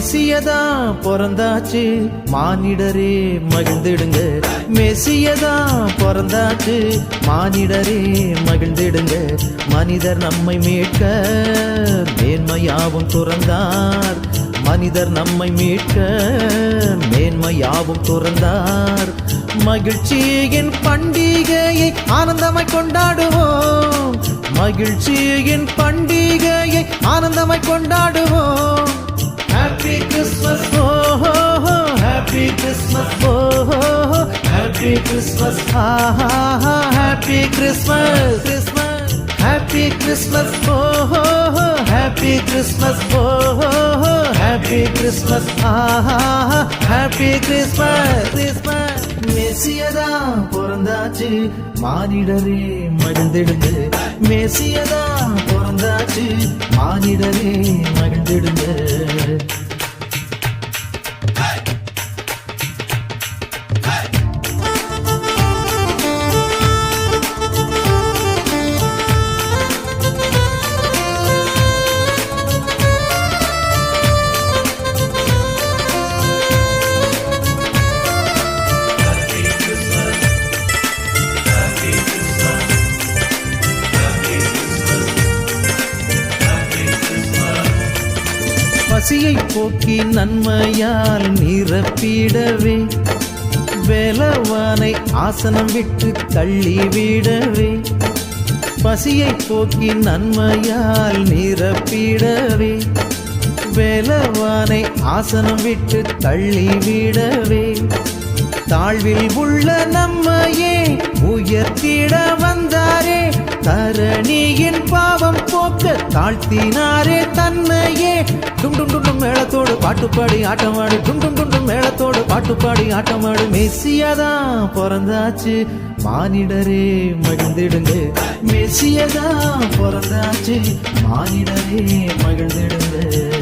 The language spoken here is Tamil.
மெசியதா பிறந்தாச்சு மானிடரே மகிழ்ந்திடுங்க. மெசியதா பிறந்தாச்சு மானிடரே மகிழ்ந்திடுங்க. மனிதர் நம்மை மீட்க மேன்மையாவும் துறந்தார். மனிதர் நம்மை மீட்க மேன்மையாவும் துறந்தார். மகிழ்ச்சியின் பண்டிகையை ஆனந்தமாய் கொண்டாடுவோம். மகிழ்ச்சியின் பண்டிகையை ஆனந்தமாய் கொண்டாடுவோம். Happy Christmas, oh, oh, oh, Happy Christmas, oh, oh, oh, Happy Christmas, ha, ha, ha, Happy Christmas, Christmas, Happy Christmas, oh, oh, oh, Happy Christmas, oh, oh, oh, Happy Christmas, ha, ha, ha, Happy Christmas, Christmas. மெசியதா பிறந்தாச்சு மானிடரே மகிழ்ந்திடுங்க. மெசியதா பிறந்தாச்சு மானிடரே மகிழ்ந்திடுங்க. பசியை போக்கி நன்மையால் நிரப்பிடவே வேலவானை ஆசனம் விட்டு தள்ளிவிடவே. பசியை போக்கி நன்மையால் நிரப்பிடவே வேலவானை ஆசனம் விட்டு தள்ளிவிடவே. தாழ்வில் உள்ள நம்மையே உயர்த்திட வந்தாரே. தரணியின் பாவம் போக்க தாழ்த்தினாரே தன்னையே. டும் டும் டும் டும் மேளத்தோடு பாட்டுப்பாடி ஆட்டமாடு. டும் டும் டும் டும் மேளத்தோடு பாட்டுப்பாடி ஆட்டமாடு. மெசியதா பிறந்தாச்சு மானிடரே மகிழ்ந்திடுங்க. மெசியதா பிறந்தாச்சு மானிடரே மகிழ்ந்திடுங்க.